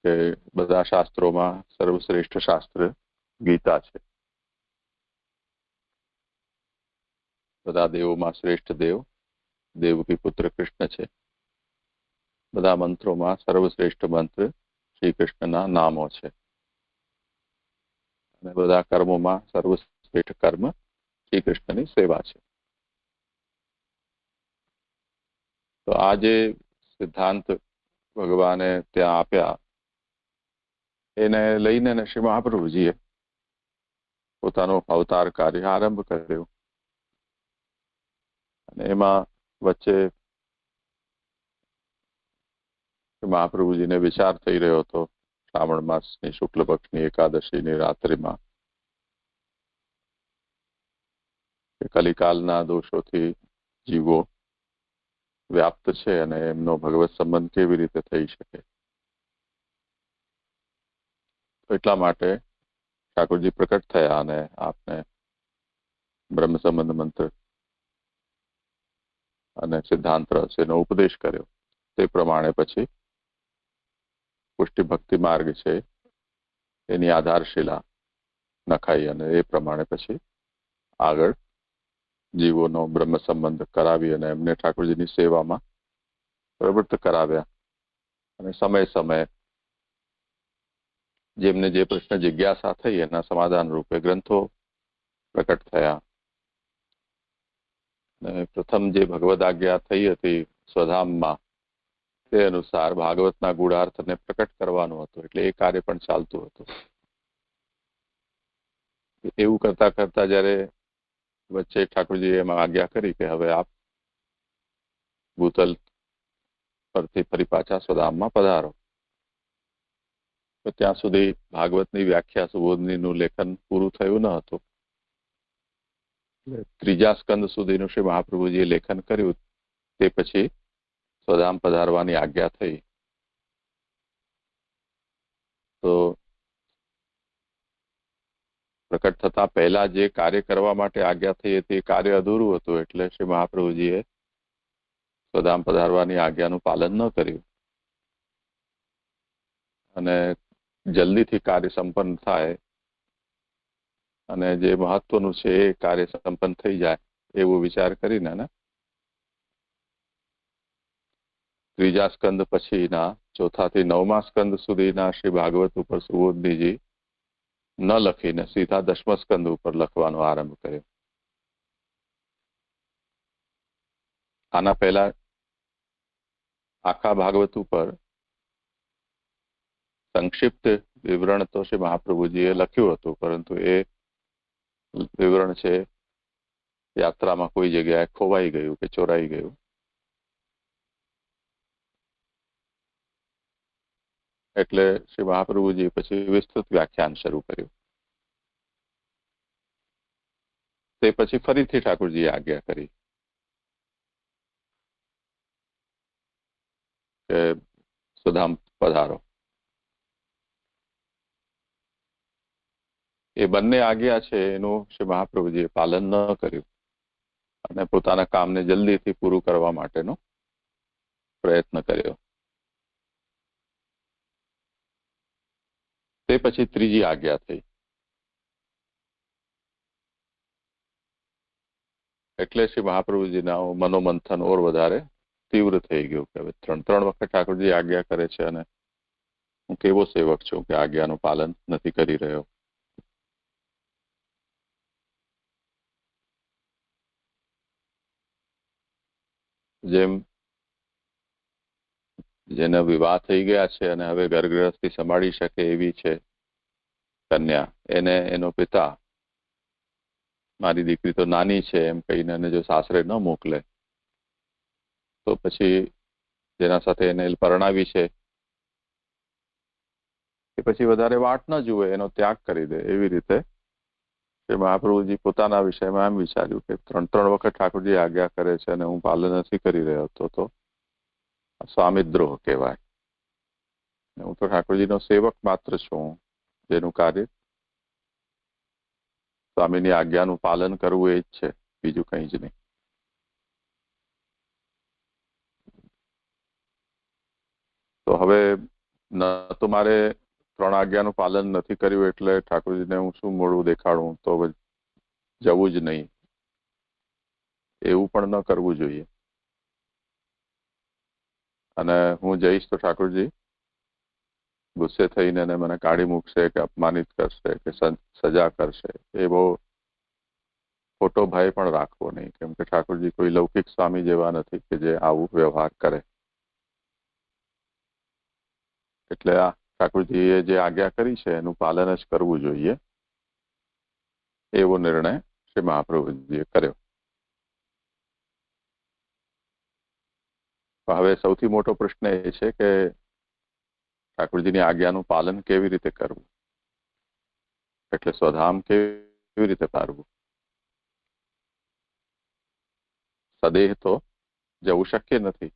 B: કે બધા શાસ્ત્રોમાં સર્વશ્રેષ્ઠ શાસ્ત્ર ગીતા છે, બધા દેવોમાં શ્રેષ્ઠ દેવ દેવકી પુત્ર કૃષ્ણ છે, બધા મંત્રોમાં સર્વશ્રેષ્ઠ મંત્ર શ્રી કૃષ્ણના નામો છે અને બધા કર્મોમાં સર્વશ્રેષ્ઠ કર્મ શ્રી કૃષ્ણની સેવા છે. તો આ જે સિદ્ધાંત ભગવાને ત્યાં આપ્યા એને લઈને શ્રી મહાપ્રભુજીએ પોતાનો અવતાર કાર્ય આરંભ કર્યો અને એમાં વચ્ચે મહાપ્રભુજીને વિચાર થઈ રહ્યો હતો શ્રાવણ માસની શુક્લ પક્ષની એકાદશીની રાત્રિમાં કે કલિકાલના દોષોથી જીવો વ્યાપ્ત છે અને એમનો ભગવત સંબંધ કેવી રીતે થઈ શકે. એટલા માટે ઠાકોરજી પ્રકટ થયા અને આપને બ્રહ્મ સંબંધ મંત્ર અને સિદ્ધાંત રસનો ઉપદેશ કર્યો. તે પ્રમાણે પછી પુષ્ટિ ભક્તિ માર્ગ છે એની આધારશિલા નખાઈ અને એ પ્રમાણે પછી આગળ જીવોનો બ્રહ્મ સંબંધ કરાવી અને એમને ઠાકોરજીની સેવામાં પ્રવૃત્ત કરાવ્યા અને સમય સમયે જેમને જે પ્રશ્ન જિજ્ઞાસા થઈ એના સમાધાન રૂપે ગ્રંથો પ્રકટ થયા. અને પ્રથમ જે ભગવદ આજ્ઞા થઈ હતી સ્વધામમાં તે અનુસાર ભાગવતના ગૂઢાર્થને પ્રકટ કરવાનું હતું એટલે એ કાર્ય પણ ચાલતું હતું. એવું કરતા કરતા જયારે વચ્ચે ઠાકોરજીએ એમાં આજ્ઞા કરી કે હવે આપ ભૂતલ પરથી ફરી પાછા સ્વધામમાં પધારો, તો ત્યાં સુધી ભાગવતની વ્યાખ્યા સુબોધનીનું લેખન પૂરું થયું ન હતું. ત્રીજા સ્કંદ સુધીનું શ્રી મહાપ્રભુજીએ લેખન કર્યું. તે પછી સ્વધામ પધારવાની આજ્ઞા થઈ. તો પ્રકટ થતા પહેલા જે કાર્ય કરવા માટે આજ્ઞા થઈ હતી એ કાર્ય અધૂરું હતું એટલે શ્રી મહાપ્રભુજીએ સ્વધામ પધારવાની આજ્ઞાનું પાલન ન કર્યું અને જલ્દીથી કાર્ય સંપન્ન થાય અને જે મહત્વનું છે એ કાર્ય સંપન્ન થઈ જાય એવો વિચાર કરીને ત્રીજા સ્કંદ પછીના ચોથાથી 9મા સ્કંદ સુધીના શ્રી ભાગવત ઉપર સુબોધનીજી ન લખીને સીધા 10મા સ્કંદ ઉપર લખવાનો આરંભ કર્યો. આના પહેલા આખા ભાગવત ઉપર સંક્ષિપ્ત વિવરણ તો શ્રી મહાપ્રભુજીએ લખ્યું હતું, પરંતુ એ વિવરણ છે યાત્રામાં કોઈ જગ્યાએ ખોવાઈ ગયું કે ચોરાઈ ગયું. એટલે શ્રી મહાપ્રભુજી પછી વિસ્તૃત વ્યાખ્યાન શરૂ કર્યું. તે પછી ફરીથી ઠાકોરજીએ આજ્ઞા કરી કે સુધામ પધારો. એ બંને આજ્ઞા છે એનું શ્રી મહાપ્રભુજીએ પાલન ન કર્યું અને પોતાના કામને જલ્દીથી પૂરું કરવા માટેનો પ્રયત્ન કર્યો. તે પછી ત્રીજી આજ્ઞા થઈ. એટલે શ્રી મહાપ્રભુજીના મનોમંથન ઓર વધારે તીવ્ર થઈ ગયું કે હવે ત્રણ વખત ઠાકોરજી આજ્ઞા કરે છે અને હું કેવો સેવક છું કે આજ્ઞાનું પાલન નથી કરી રહ્યો. જેમ જેના વિવાહ થઈ ગયા છે અને હવે ઘર ગૃહસ્થી સંભાળી શકે એવી છે કન્યા, એને એનો પિતા મારી દીકરી તો નાની છે એમ કહીને એને જો સાસરે ન મોકલે તો પછી જેના સાથે એને પરણાવી છે એ પછી વધારે વાટ ન જુએ, એનો ત્યાગ કરી દે. એવી રીતે મહાપ્રભુજી પોતાના વિષયમાં એમ વિચાર્યું કે ત્રણ વખત ઠાકોરજી આજ્ઞા કરે છે અને હું પાલન નથી કરી રહ્યો તો સ્વામિદ્રોહ કહેવાય. હું તો ઠાકોરજીનો સેવક માત્ર છું, જેનું કાર્ય સ્વામીની આજ્ઞાનું પાલન કરવું એ જ છે, બીજું કંઈ જ નહીં. તો હવે ન તો મારે 3 આજ્ઞાનું પાલન નથી કર્યું એટલે ઠાકોરજીને હું શું મોઢું દેખાડું, તો જવું જ નહીં, એવું પણ ન કરવું જોઈએ. અને હું જઈશ તો ઠાકોરજી ગુસ્સે થઈને મને કાઢી મૂકશે કે અપમાનિત કરશે કે સજા કરશે, એ બહુ ખોટો ભય પણ રાખવો નહીં, કેમ કે ઠાકોરજી કોઈ લૌકિક સ્વામી જેવા નથી કે જે આવું વ્યવહાર કરે. એટલે આ ઠાકોરજીએ જે આજ્ઞા કરી છે એનું પાલન જ કરવું જોઈએ, એવો નિર્ણય શ્રી મહાપ્રભુજીએ કર્યો. હવે સૌથી મોટો પ્રશ્ન એ છે કે ઠાકોરજીની આજ્ઞાનું પાલન કેવી રીતે કરવું, એટલે સ્વધામ કેવી રીતે તારવું. સદેહ તો જવું શક્ય નથી,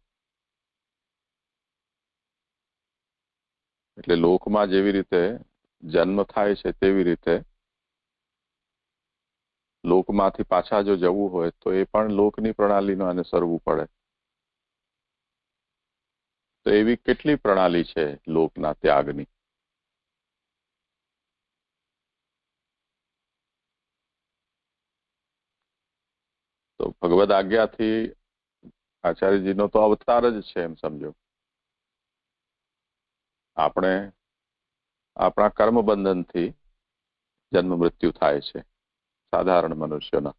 B: એટલે લોકમાં જેવી રીતે જન્મ થાય છે તેવી રીતે લોકમાંથી પાછા જો જવું હોય તો એ પણ લોકની પ્રણાલીને અનુસરવું પડે. તો એવી કેટલી પ્રણાલી છે લોકના ત્યાગની. તો ભગવદ આજ્ઞાથી આચાર્યજીનો તો અવતાર જ છે એમ સમજો. આપણે આપણા કર્મ બંધનથી જન્મ મૃત્યુ થાય છે સાધારણ મનુષ્યના.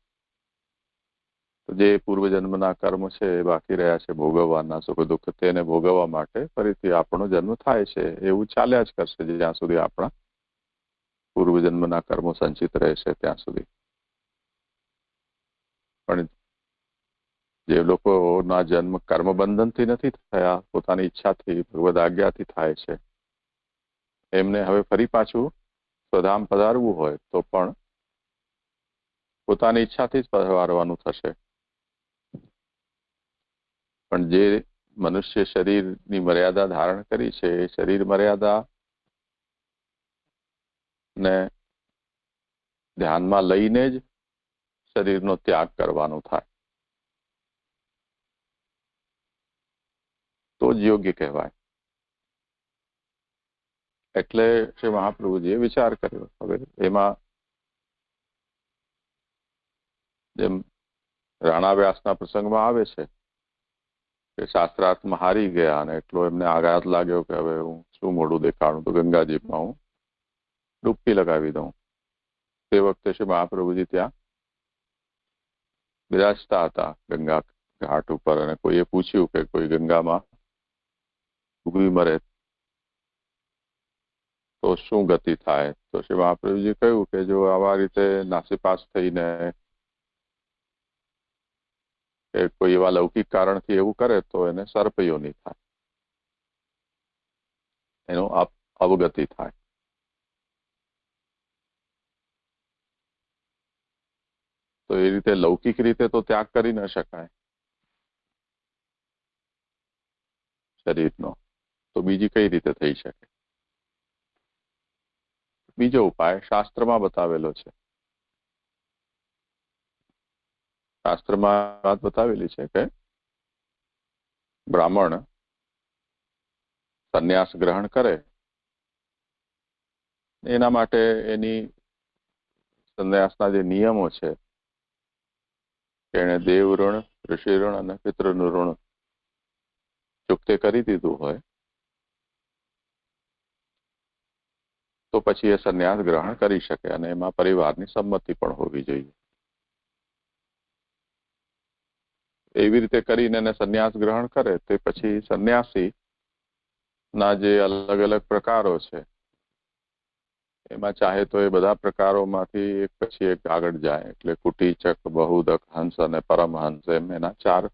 B: તો જે પૂર્વજન્મના કર્મ છે એ બાકી રહ્યા છે ભોગવવાના, સુખ દુઃખ તેને ભોગવવા માટે ફરીથી આપણો જન્મ થાય છે. એવું ચાલ્યા જ કરશે જ્યાં સુધી આપણા પૂર્વજન્મના કર્મો સંચિત રહેશે ત્યાં સુધી. પણ જે લોકોના જન્મ કર્મ બંધનથી નથી થયા, પોતાની ઈચ્છાથી ભગવદ આજ્ઞાથી થાય છે, એમને હવે ફરી પાછું સ્વધામ પધારવું હોય તો પણ પોતાની ઈચ્છાથી જ પધારવાનું થશે. પણ જે મનુષ્ય શરીરની મર્યાદા ધારણ કરી છે એ શરીર મર્યાદા ને ધ્યાનમાં લઈને જ શરીરનો ત્યાગ કરવાનો થાય તો જ યોગ્ય કહેવાય. એટલે શ્રી મહાપ્રભુજીએ વિચાર કર્યો. હવે એમાં જેમ રાણા વ્યાસના પ્રસંગમાં આવે છે કે શાસ્ત્રાર્થમાં હારી ગયા અને એટલો એમને આઘાત લાગ્યો કે હવે હું શું મોઢું દેખાડું, તો ગંગાજીમાં હું ડૂબકી લગાવી દઉં. તે વખતે શ્રી મહાપ્રભુજી ત્યાં બિરાજતા હતા ગંગા ઘાટ ઉપર, અને કોઈએ પૂછ્યું કે કોઈ ગંગામાં ડૂબી મરે તો શું ગતિ થાય. તો શ્રી મહાપ્રભુજી કહ્યું કે જો આવા રીતે નાસીપાસ થઈને કે કોઈ એવા લૌકિક કારણથી એવું કરે તો એને સર્પયોની થાય, એનો અવગતિ થાય. તો એ રીતે લૌકિક રીતે તો ત્યાગ કરી ન શકાય શરીરનો, તો બીજી કઈ રીતે થઈ શકે. બીજો ઉપાય શાસ્ત્રમાં બતાવેલો છે. શાસ્ત્રમાં વાત બતાવેલી છે કે બ્રાહ્મણ સંન્યાસ ગ્રહણ કરે એના માટે એની સંન્યાસના જે નિયમો છે એને દેવ ઋણ, ઋષિ ઋણ અને પિતૃનું ઋણ ચૂકતે કરી દીધું હોય તો પછી એ સંન્યાસ ગ્રહણ કરી શકે, અને એમાં પરિવારની સંમતિ પણ હોવી જોઈએ. એવી રીતે કરીને એને સંન્યાસ ગ્રહણ કરે તે પછી સંન્યાસી ના જે અલગ અલગ પ્રકારો છે એમાં ચાહે તો એ બધા પ્રકારોમાંથી એક પછી એક આગળ જાય. એટલે કુટીચક, બહુદક, હંસ અને પરમહંસ એમ એના 4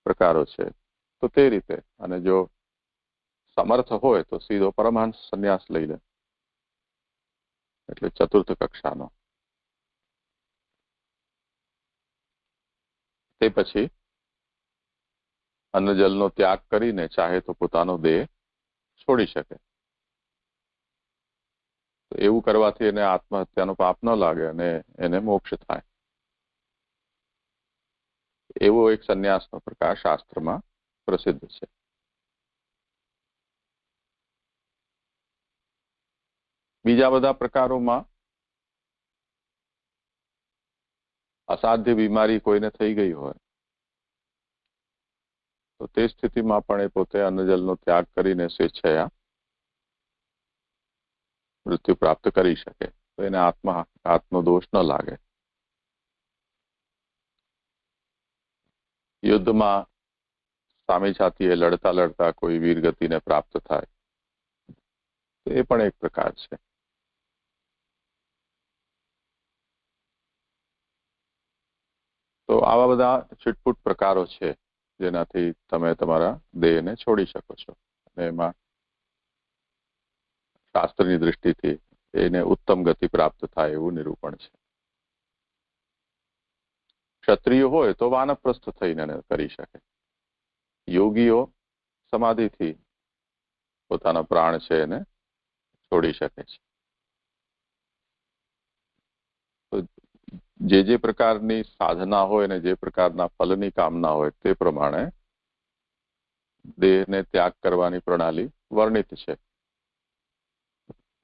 B: પ્રકારો છે. તો તે રીતે, અને જો સમર્થ હોય તો સીધો પરમહંસ સંન્યાસ લઈ લે, એટલે ચતુર્થ કક્ષાનો. તે પછી અન્નજલનો ત્યાગ કરીને ચાહે તો પોતાનો દેહ છોડી શકે. તો એવું કરવાથી એને આત્મહત્યાનો પાપ ન લાગે અને એને મોક્ષ થાય. એવો એક સંન્યાસનો પ્રકાર શાસ્ત્રમાં પ્રસિદ્ધ છે. બીજા બધા પ્રકારોમાં અસાધ્ય બીમારી કોઈને થઈ ગઈ હોય તો તે સ્થિતિમાં પણ એ પોતે અન્નજલનો ત્યાગ કરીને સ્વેચ્છયા મૃત્યુ પ્રાપ્ત કરી શકે. તો એને આત્મનો દોષ ન લાગે. યુદ્ધમાં સામી છાતીએ લડતા લડતા કોઈ વીરગતિને પ્રાપ્ત થાય તો એ પણ એક પ્રકાર છે. તો આવા બધા છૂટપૂટ પ્રકારો છે જેનાથી તમે તમારા દેહને છોડી શકો છો. અને એમાં શાસ્ત્રની દૃષ્ટિથી એને ઉત્તમ ગતિ પ્રાપ્ત થાય એવું નિરૂપણ છે. ક્ષત્રિય હોય તો વાનપ્રસ્થ થઈને કરી શકે. યોગીઓ સમાધિથી પોતાના પ્રાણ છે એને છોડી શકે છે. તો જે પ્રકારની સાધના હોય ને જે પ્રકારના ફલની કામના હોય તે પ્રમાણે દેહને ત્યાગ કરવાની પ્રણાલી વર્ણિત છે.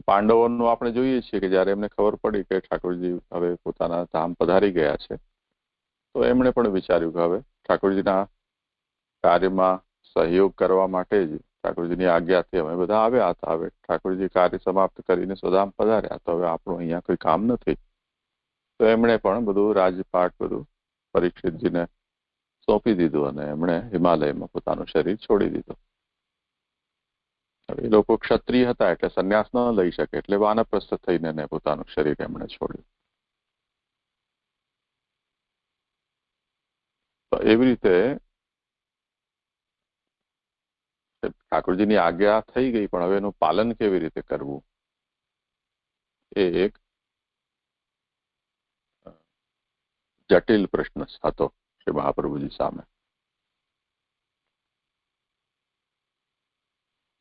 B: પાંડવોનું આપણે જોઈએ છીએ કે જયારે એમને ખબર પડી કે ઠાકોરજી હવે પોતાના ધામ પધારી ગયા છે તો એમણે પણ વિચાર્યું કે હવે ઠાકોરજીના કાર્યમાં સહયોગ કરવા માટે જ ઠાકોરજીની આજ્ઞાથી અમે બધા આવ્યા હતા. હવે ઠાકોરજી કાર્ય સમાપ્ત કરીને સ્વધામ પધાર્યા તો હવે આપણું અહીંયા કોઈ કામ નથી. તો એમણે પણ બધું રાજપાટ બધું પરીક્ષિતજીને સોંપી દીધું અને એમણે હિમાલયમાં પોતાનું શરીર છોડી દીધું. હવે એ લોકો ક્ષત્રિય હતા એટલે સંન્યાસ ન લઈ શકે એટલે વાનપ્રસ્થ થઈને પોતાનું શરીર એમણે છોડ્યું. તો એવી રીતે ઠાકોરજીની આજ્ઞા થઈ ગઈ પણ હવે એનું પાલન કેવી રીતે કરવું એ એક જટિલ પ્રશ્ન હતો શ્રી મહાપ્રભુજી સામે.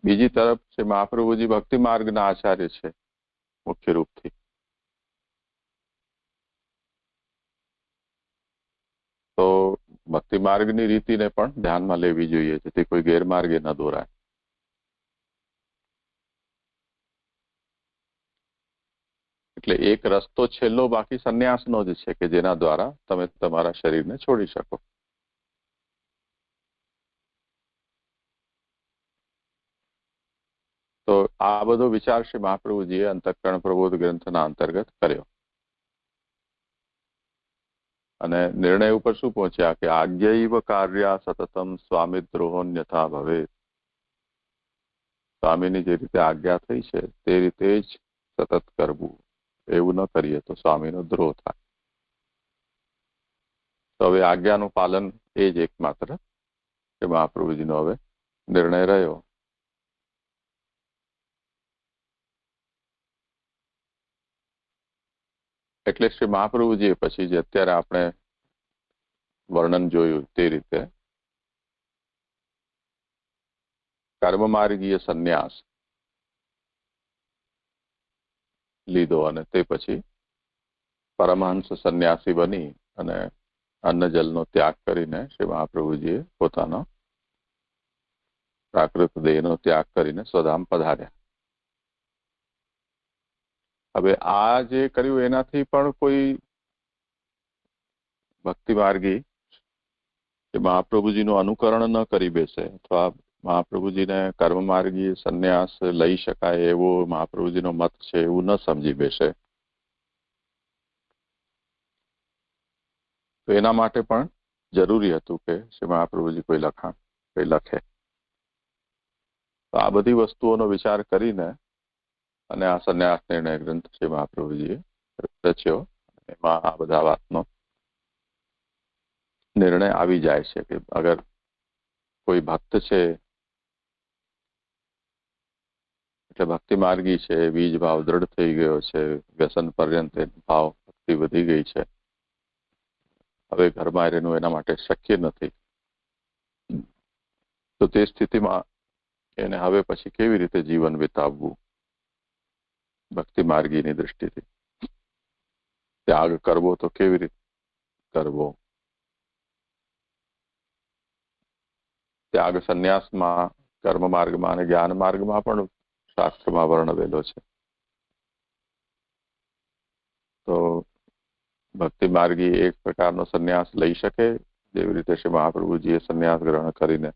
B: બીજી તરફ શ્રી મહાપ્રભુજી ભક્તિ માર્ગના આચાર્ય છે મુખ્ય રૂપથી. તો ભક્તિ માર્ગની રીતિને પણ ધ્યાનમાં લેવી જોઈએ જેથી કોઈ ગેરમાર્ગે ન દોરાય. એટલે એક રસ્તો છેલ્લો બાકી સંન્યાસનો જ છે કે જેના દ્વારા તમે તમારા શરીરને છોડી શકો. તો આ બધો વિચાર શ્રી મહાપ્રભુજીએ અંતઃકરણ પ્રબોધ ગ્રંથના અંતર્ગત કર્યો અને નિર્ણય ઉપર શું પહોંચ્યા કે આજ્ઞૈવ કાર્યા સતતમ સ્વામિદ્રોહોન્યથા ભવે. સ્વામીની જે રીતે આજ્ઞા થઈ છે તે રીતે જ સતત કરવું. એવું ન કરીએ તો સ્વામીનો દ્રોહ થાય. તો હવે આજ્ઞાનું પાલન એ જ એકમાત્ર કે મહાપ્રભુજીનો હવે નિર્ણય રહ્યો. એટલે શ્રી મહાપ્રભુજીએ પછી જે અત્યારે આપણે વર્ણન જોયું તે રીતે કર્મમાર્ગીય સંન્યાસ લીધો અને તે પછી પરમહંસ સંન્યાસી બની અને અન્નજલનો ત્યાગ કરીને શ્રી મહાપ્રભુજીએ પોતાનો પ્રાકૃત દેહનો ત્યાગ કરીને સ્વધામ પધાર્યા. હવે આ જે કર્યું એનાથી પણ કોઈ ભક્તિ માર્ગી મહાપ્રભુજીનું અનુકરણ ન કરી બેસે અથવા મહાપ્રભુજીને કર્મ માર્ગી સંન્યાસ લઈ શકાય એવો મહાપ્રભુજીનો મત છે એવું ન સમજી બેસે. તો એના માટે પણ જરૂરી હતું કે શ્રી મહાપ્રભુજી કોઈ લખે. તો આ બધી વસ્તુઓનો વિચાર કરીને અને આ સંન્યાસ નિર્ણય ગ્રંથ શ્રી મહાપ્રભુજીએ રચ્યો. એમાં આ બધા વાતનો નિર્ણય આવી જાય છે કે અગર કોઈ ભક્ત છે એટલે ભક્તિ માર્ગી છે, બીજ ભાવ દ્રઢ થઈ ગયો છે, વ્યસન પર્યંત ભાવ ભક્તિ વધી ગઈ છે, હવે ઘરમાં રહેવું એના માટે શક્ય નથી. તો તે સ્થિતિમાં એને હવે પછી કેવી રીતે જીવન વિતાવવું ભક્તિ માર્ગીની દૃષ્ટિથી, ત્યાગ કરવો તો કેવી રીતે કરવો, ત્યાગ સંન્યાસમાં, કર્મ માર્ગમાં અને જ્ઞાન માર્ગમાં પણ શાસ્ત્રમાં વર્ણવેલો છે. તો ભક્તિ માર્ગી એક પ્રકારનો સંન્યાસ લઈ શકે, જેવી રીતે શ્રી મહાપ્રભુજીએ સંન્યાસ ગ્રહણ કરીને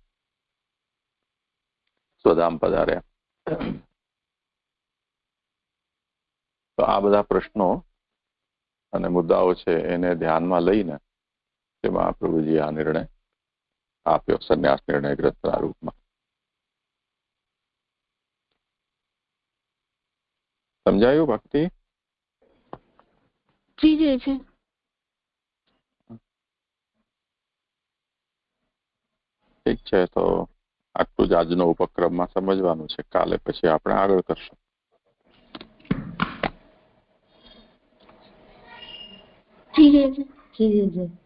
B: સ્વધામ પધાર્યા. તો આ બધા પ્રશ્નો અને મુદ્દાઓ છે એને ધ્યાનમાં લઈને શ્રી મહાપ્રભુજીએ આ નિર્ણય આપ્યો સંન્યાસ નિર્ણય ગ્રંથના રૂપમાં. સમજાયું ભક્તિ?
C: જી જી છે.
B: ઠીક છે, તો આટલું જ આજનો ઉપક્રમમાં સમજવાનું છે. કાલે પછી આપણે આગળ કરશું.
C: જી જી છે.
D: જી જી